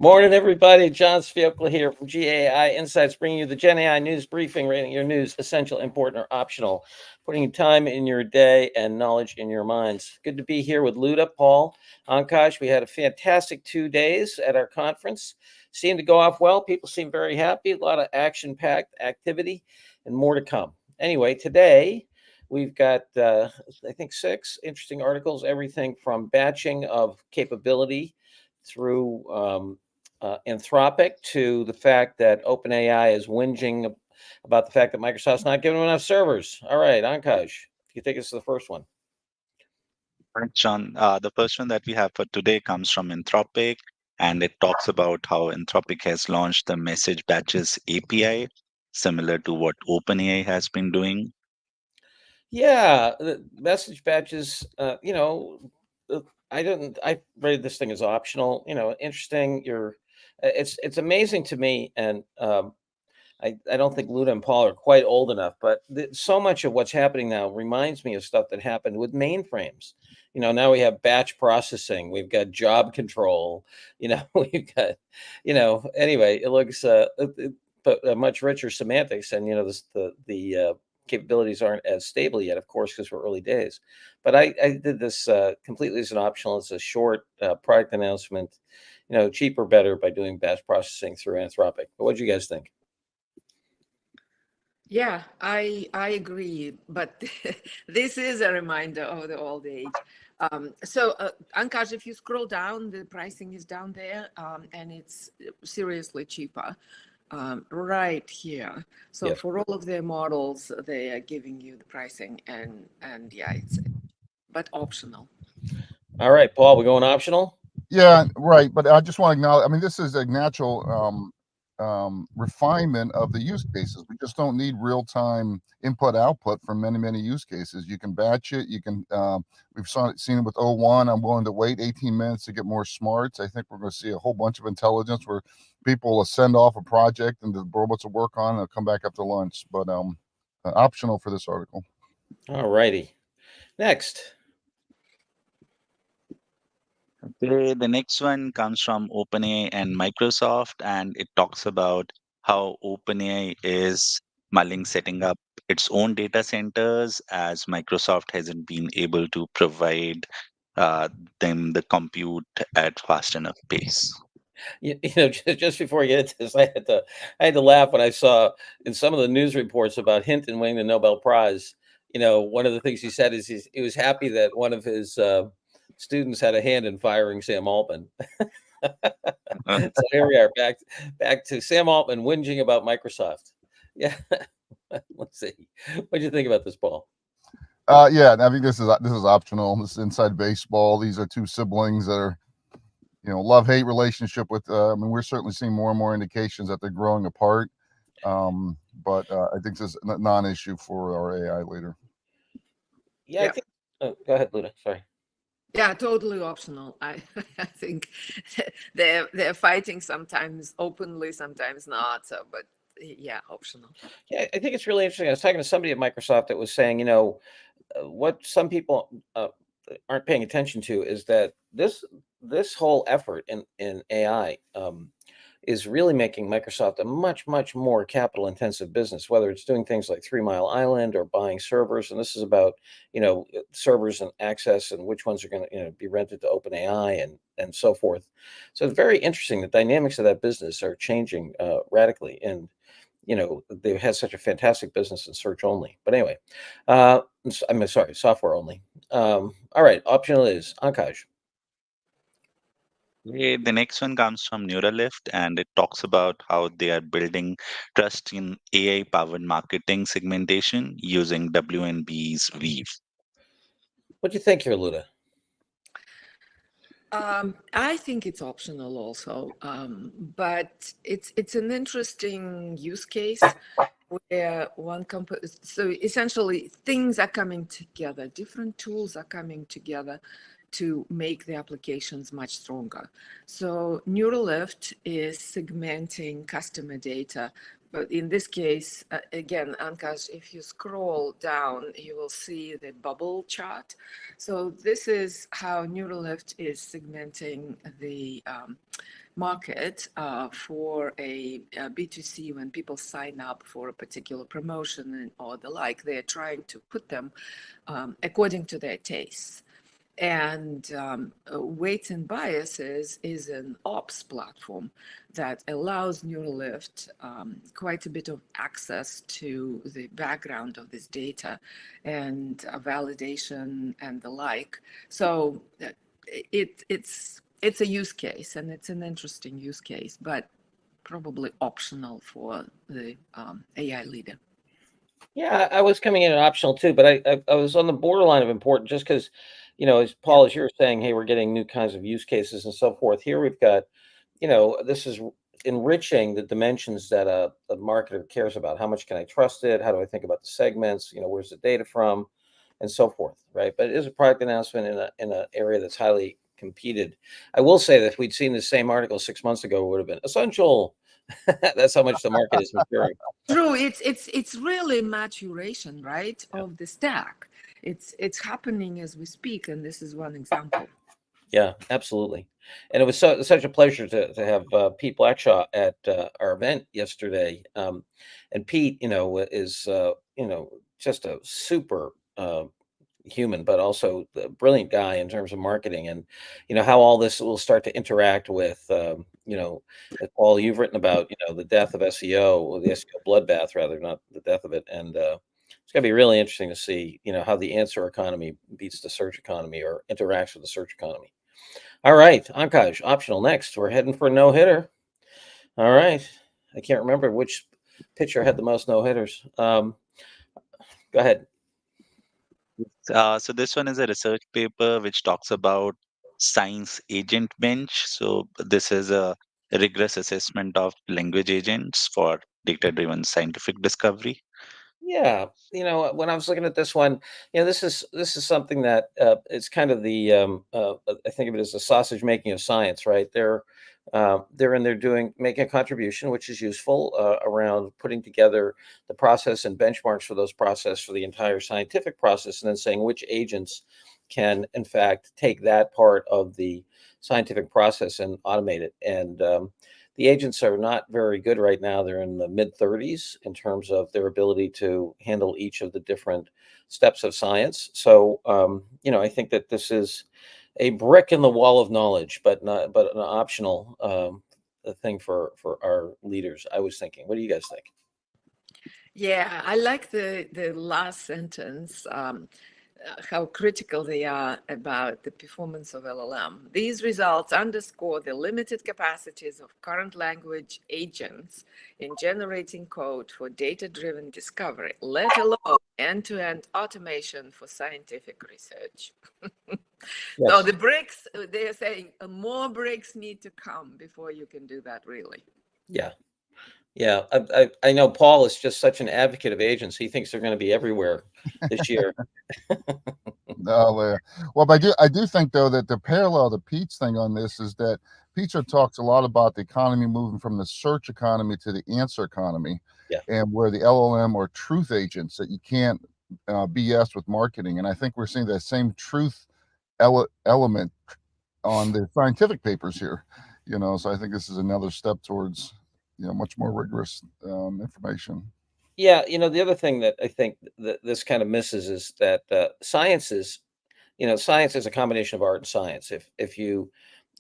Morning, everybody. John Sfiocla here from GAI Insights, bringing you the Gen AI news briefing, rating your news essential, important, or optional, putting time in your day and knowledge in your minds. Good to be here with Luda, Paul, Ankash. We had a fantastic 2 days at our conference. Seemed to go off well. People seem very happy. A lot of action-packed activity and more to come. Anyway, today we've got, I think, 6 interesting articles, everything from batching of capability through anthropic to the fact that OpenAI is whinging about the fact that Microsoft's not giving them enough servers. All right, Ankash, you take us to the first one. Thanks, John. The first one that we have for today comes from Anthropic, and it talks about how Anthropic has launched the message batches API, similar to what OpenAI has been doing. Yeah, the message batches, I rated this thing as optional, interesting. It's amazing to me. And I don't think Luda and Paul are quite old enough, but so much of what's happening now reminds me of stuff that happened with mainframes. Now we have batch processing, we've got job control, we've got, anyway, it looks, but much richer semantics. And, the capabilities aren't as stable yet, of course, because we're early days. But I did this completely as an optional. It's a short product announcement, cheaper, better by doing batch processing through Anthropic. But what do you guys think? Yeah, I agree, but this is a reminder of the old age. Ankash, if you scroll down, the pricing is down there, and it's seriously cheaper right here. So Yes. for all of their models, they are giving you the pricing, and yeah, but optional. All right, Paul, we're going optional? Yeah, right. But I just want to acknowledge, I mean, this is a natural refinement of the use cases. We just don't need real-time input-output from many use cases. You can batch it. You can, we've seen it with O1. I'm willing to wait 18 minutes to get more smarts. I think we're going to see a whole bunch of intelligence where people will send off a project and the robots will work on it and they'll come back after lunch. But optional for this article. All righty. Next. Okay, the next one comes from OpenAI and Microsoft, and it talks about how OpenAI is mulling setting up its own data centers as Microsoft hasn't been able to provide them the compute at fast enough pace. Just before I get into this, I had to laugh when I saw in some of the news reports about Hinton winning the Nobel Prize. One of the things he said is he was happy that one of his students had a hand in firing Sam Altman. So here we are, back to Sam Altman whinging about Microsoft. Yeah, let's see. What do you think about this, Paul? Yeah, I think this is optional. This is inside baseball. These are two siblings that are, love-hate relationship with. I mean, we're certainly seeing more and more indications that they're growing apart. But I think this is a non-issue for our AI leader. Yeah, I think. Oh, go ahead, Luda. Sorry. Yeah, totally optional. I think they're fighting sometimes openly, sometimes not. So, but yeah, optional. Yeah, I think it's really interesting. I was talking to somebody at Microsoft that was saying, what some people aren't paying attention to is that this whole effort in AI is really making Microsoft a much more capital intensive business, whether it's doing things like 3 Mile Island or buying servers. And this is about, servers and access and which ones are going to, be rented to OpenAI and so forth. So it's very interesting. The dynamics of that business are changing radically. And, they have such a fantastic business in search only. But anyway, I'm sorry, software only. All right, optional is Ankash. Okay, the next one comes from Neuralift, and it talks about how they are building trust in AI-powered marketing segmentation using W&B's Weave. What do you think here, Luda? I think it's optional also, but it's an interesting use case where so essentially things are coming together, different tools are coming together to make the applications much stronger. So Neuralift is segmenting customer data. But in this case, again, Ankash, if you scroll down, you will see the bubble chart. So this is how Neuralift is segmenting the market for a B2C. When people sign up for a particular promotion or the like, they're trying to put them according to their tastes. And Weights and Biases is an ops platform that allows Neuralift quite a bit of access to the background of this data and validation and the like. So it's a use case, and it's an interesting use case, but probably optional for the AI leader. Yeah, I was coming in at optional too, but I was on the borderline of important just because, as Paul, as you were saying, hey, we're getting new kinds of use cases and so forth. Here we've got, this is enriching the dimensions that a marketer cares about. How much can I trust it? How do I think about the segments? Where's the data from, and so forth, right? But it is a product announcement in an area that's highly competed. I will say that if we'd seen the same article 6 months ago, it would have been essential. That's how much the market is maturing. True, it's really maturation, right, of the stack. It's happening as we speak, and this is one example. Yeah, absolutely. And it was such a pleasure to have Pete Blackshaw at our event yesterday. And Pete, is just a super human, but also a brilliant guy in terms of marketing, and how all this will start to interact with as Paul, you've written about the death of SEO, or the SEO bloodbath rather, not the death of it. And it's going to be really interesting to see how the answer economy beats the search economy or interacts with the search economy. All right, Ankaj, optional next. We're heading for a no-hitter. All right. I can't remember which pitcher had the most no-hitters. Go ahead. So this one is a research paper which talks about ScienceAgentBench. So this is a rigorous assessment of language agents for data-driven scientific discovery. Yeah, when I was looking at this one, this is something that it's kind of the I think of it as the sausage making of science, right? They're in there making a contribution, which is useful around putting together the process and benchmarks for those process for the entire scientific process, and then saying which agents can, in fact, take that part of the scientific process and automate it. And the agents are not very good right now. They're in the mid 30s in terms of their ability to handle each of the different steps of science. So, I think that this is a brick in the wall of knowledge, but an optional thing for our leaders. I was thinking. What do you guys think? Yeah, I like the last sentence. How critical they are about the performance of LLM. These results underscore the limited capacities of current language agents in generating code for data-driven discovery, let alone end-to-end automation for scientific research. Yes. So the bricks, they're saying more bricks need to come before you can do that, really. Yeah. Yeah, I know Paul is just such an advocate of agents. He thinks they're going to be everywhere this year. No, well, but I do think though that the parallel to Pete's thing on this is that Peter talks a lot about the economy moving from the search economy to the answer economy, Yeah. and where the LLM or truth agents that you can't BS with marketing, and I think we're seeing that same truth element on the scientific papers here. So I think this is another step towards much more rigorous information. Yeah, the other thing that I think that this kind of misses is that science is a combination of art and science. If you,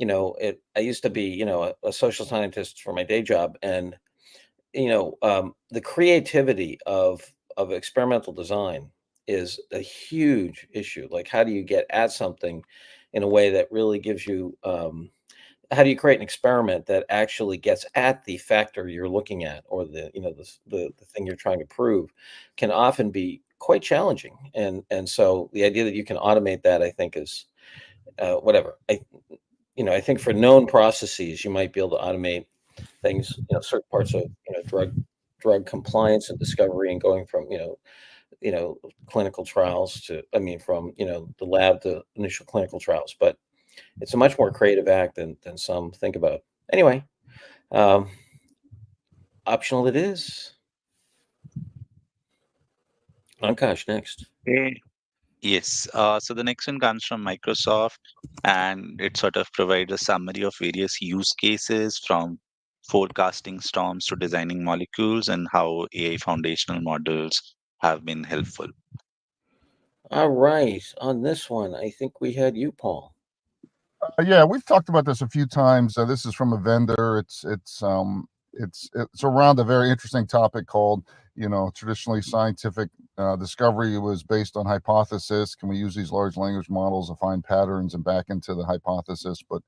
I used to be, a social scientist for my day job, and the creativity of experimental design is a huge issue. Like, how do you get at something in a way that really gives you how do you create an experiment that actually gets at the factor you're looking at, or the thing you're trying to prove, can often be quite challenging. And so the idea that you can automate that, I think, is whatever. I think for known processes, you might be able to automate things, certain parts of drug compliance and discovery, and going from clinical trials to, from the lab to initial clinical trials. But it's a much more creative act than some think about. Anyway, optional it is. Ankash next. Okay. Yes. So the next one comes from Microsoft, and it sort of provides a summary of various use cases from forecasting storms to designing molecules and how AI foundational models have been helpful. All right. On this one, I think we had you, Paul. Yeah, we've talked about this a few times. This is from a vendor. It's around a very interesting topic called, traditionally scientific discovery was based on hypothesis. Can we use these large language models to find patterns and back into the hypothesis? But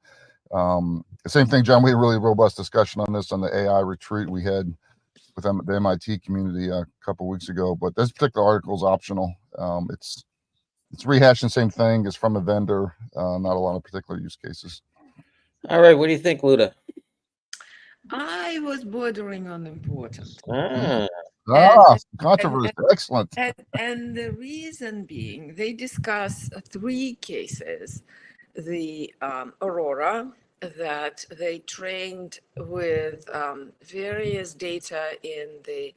the same thing, John. We had a really robust discussion on this on the AI retreat we had with the MIT community a couple of weeks ago. But this particular article is optional. It's rehashing the same thing. It's from a vendor, not a lot of particular use cases. All right. What do you think, Luda? I was bordering on important. Ah, Controversy. Excellent. And the reason being, they discuss three cases. The Aurora that they trained with various data in the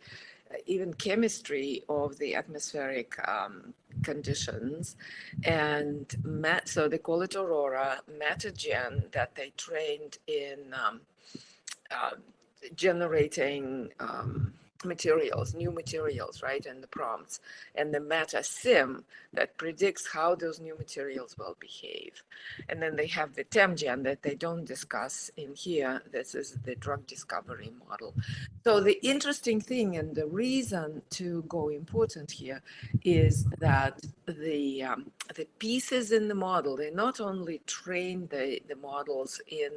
even chemistry of the atmospheric conditions. And so they call it Aurora, MetaGen, that they trained in uh, generating materials, new materials, right, and the prompts, and the meta sim that predicts how those new materials will behave. And then they have the TemGen that they don't discuss in here. This is the drug discovery model. So the interesting thing and the reason to go important here is that the pieces in the model, they not only train the models in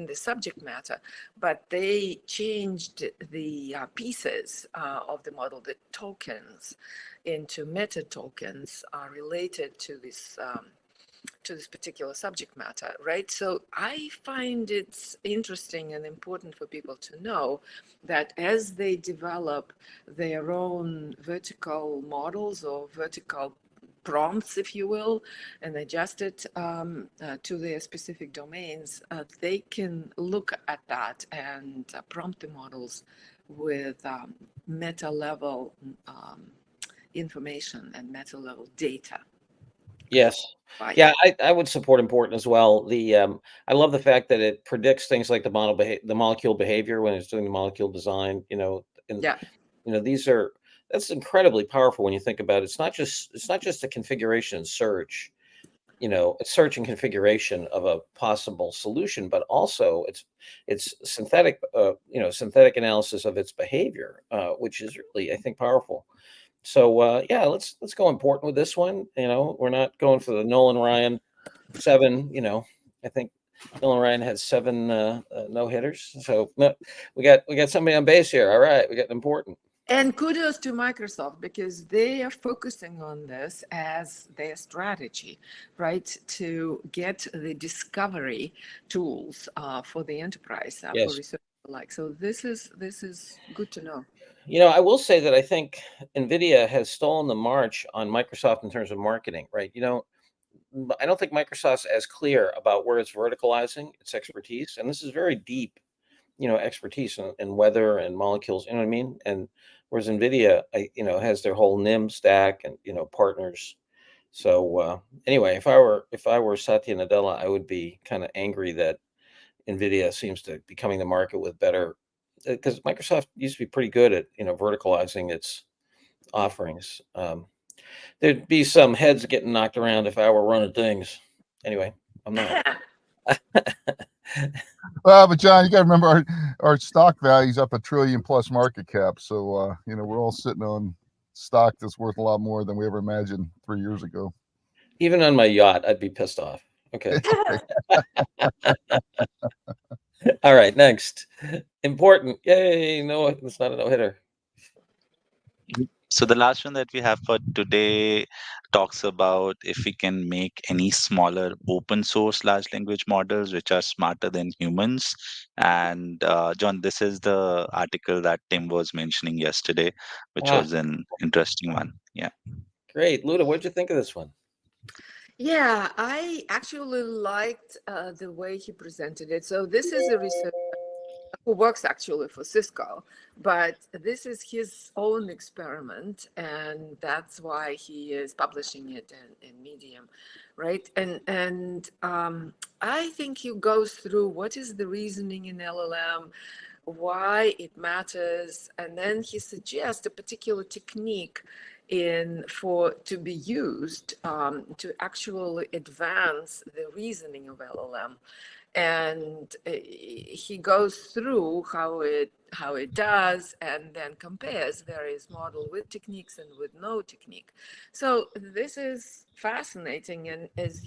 the subject matter, but they changed the pieces of the model, the tokens, into meta tokens are related to this particular subject matter, right? So I find it's interesting and important for people to know that as they develop their own vertical models or vertical prompts, if you will, and adjust it to their specific domains, they can look at that and prompt the models with meta level information and meta level data. yes. Yeah, I would support important as well. I love the fact that it predicts things like the molecule behavior when it's doing the molecule design. And Yeah. That's incredibly powerful when you think about it. It's not just a configuration and search. It's search and configuration of a possible solution, but also it's synthetic analysis of its behavior, which is really, I think, powerful. So yeah, let's go important with this one. We're not going for the Nolan Ryan 7. I think Nolan Ryan had 7 no hitters. So no, we got somebody on base here. All right, we got important. And kudos to Microsoft because they are focusing on this as their strategy, right? To get the discovery tools for the enterprise, Yes. for research alike. So this is good to know. I will say that I think NVIDIA has stolen the march on Microsoft in terms of marketing, right? I don't think Microsoft's as clear about where it's verticalizing its expertise. And this is very deep, expertise in weather and molecules, you know what I mean? And whereas NVIDIA, has their whole NIM stack and, partners. So anyway, if I were Satya Nadella, I would be kind of angry that NVIDIA seems to be coming to market with better, because Microsoft used to be pretty good at, verticalizing its offerings. There'd be some heads getting knocked around if I were running things. Anyway, I'm not. Well, but John, you got to remember our stock value's up $1 trillion plus market cap. So, we're all sitting on stock that's worth a lot more than we ever imagined 3 years ago. Even on my yacht, I'd be pissed off. Okay. All right, next. Important. Yay. No, it's not a no-hitter. So the last one that we have for today talks about if we can make any smaller open source large language models which are smarter than humans. And John, this is the article that Tim was mentioning yesterday, which was an interesting one. Yeah. Great. Luda, what did you think of this one? Yeah, I actually liked the way he presented it. So this is a research who works actually for Cisco, but this is his own experiment, and that's why he is publishing it in Medium, right? And I think he goes through what is the reasoning in LLM, why it matters, and then he suggests a particular technique to be used to actually advance the reasoning of LLM. And he goes through how it does, and then compares various model with techniques and with no technique. So this is fascinating. And if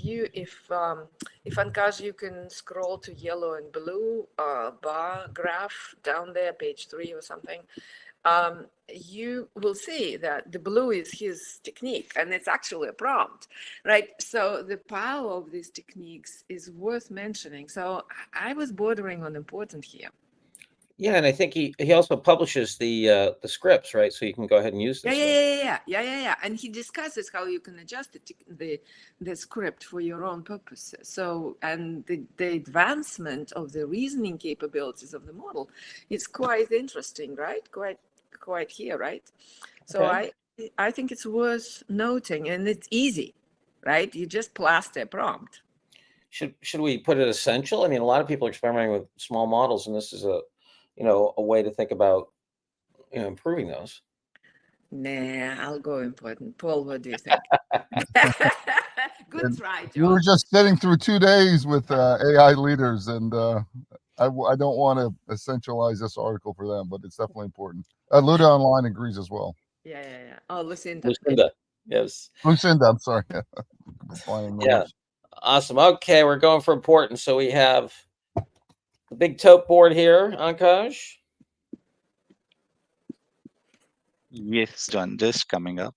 Ankaj, you can scroll to yellow and blue bar graph down there, page 3 or something, you will see that the blue is his technique, and it's actually a prompt, right? So the power of these techniques is worth mentioning. So I was bordering on important here. Yeah, and I think he also publishes the scripts, right? So you can go ahead and use this. Yeah. And he discusses how you can adjust the script for your own purposes. So, and the advancement of the reasoning capabilities of the model is quite interesting, right? Quite here, right? So Okay. I think it's worth noting, and it's easy, right? You just plaster a prompt. Should we put it essential? I mean, a lot of people are experimenting with small models, and this is a way to think about improving those. Nah, I'll go important. Paul, what do you think? Good And try, we were John. just sitting through 2 days with AI leaders, and I don't want to essentialize this article for them, but it's definitely important. Luda Online agrees as well. Yeah. Oh, Lucinda. Lucinda, yes. Lucinda, I'm sorry. Finding Yeah. names. Awesome. Okay, we're going for important. So we have the big tote board here, Ankash. Yes, John, just coming up.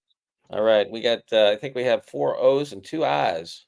All right, we got. I think we have 4 O's and 2 I's.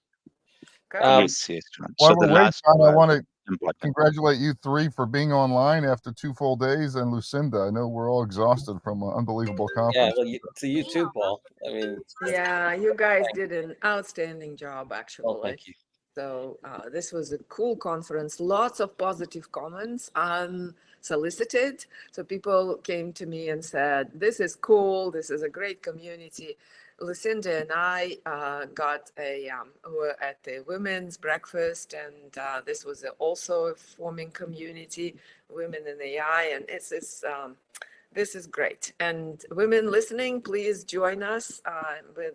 Yes, John. While So we're the waiting, last John, I one want to important. congratulate you 3 for being online after 2 full days, and Lucinda. I know we're all exhausted from an unbelievable Yeah, conference. well, to you too, Paul. I mean, Yeah, you guys did an outstanding job, well, actually. thank you. So this was a cool conference. Lots of positive comments, unsolicited. So people came to me and said, "This is cool. This is a great community." Lucinda and I were at the women's breakfast, and this was also a forming community, women in AI, and this is great. And women listening, please join us.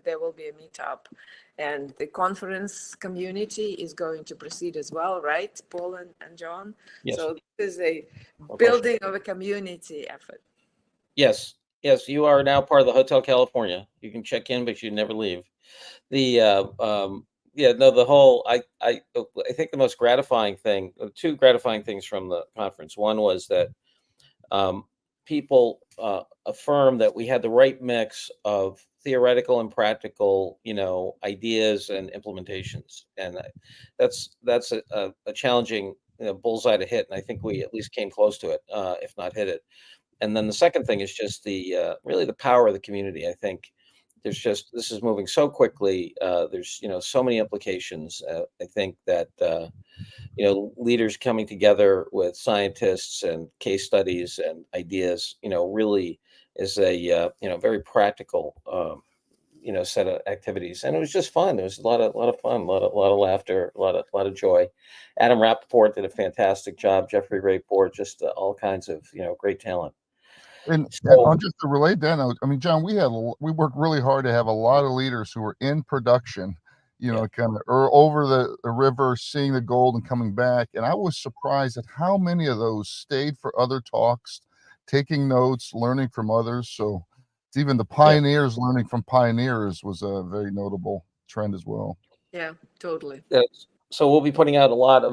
There will be a meetup, and the conference community is going to proceed as well, right, Paul and John? Yes. So this is a No building of a community effort. Yes, you are now part of the Hotel California. You can check in, but you never leave. The the whole I think the most gratifying thing, 2 gratifying things from the conference. One was that people affirm that we had the right mix of theoretical and practical, ideas and implementations, and that's a challenging bullseye to hit, and I think we at least came close to it, if not hit it. And then the second thing is just the really the power of the community. I think this is moving so quickly. There's so many implications. I think that leaders coming together with scientists and case studies and ideas, really is a very practical set of activities, and it was just fun. It was a lot of fun, a lot of laughter, a lot of joy. Adam Rappaport did a fantastic job. Jeffrey Rayport, just all kinds of great talent. And So, on just to relate that, I mean, John, we worked really hard to have a lot of leaders who were in production, kind of over the river, seeing the gold and coming back. And I was surprised at how many of those stayed for other talks, taking notes, learning from others. So even the pioneers learning from pioneers was a very notable trend as well. Yeah, totally. So we'll be putting out a lot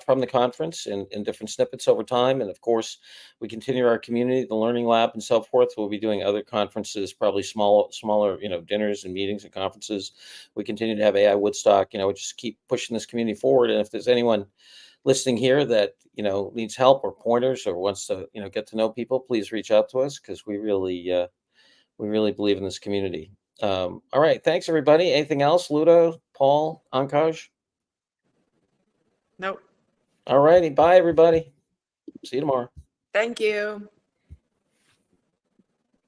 from the conference in different snippets over time. And of course, we continue our community, the Learning Lab and so forth. We'll be doing other conferences, probably smaller, dinners and meetings and conferences. We continue to have AI Woodstock, we just keep pushing this community forward. And if there's anyone listening here that, needs help or pointers or wants to, get to know people, please reach out to us, because we really believe in this community. All right. Thanks, everybody. Anything else? Ludo, Paul, Ankaj? Nope. All righty. Bye, everybody. See you tomorrow. Thank you.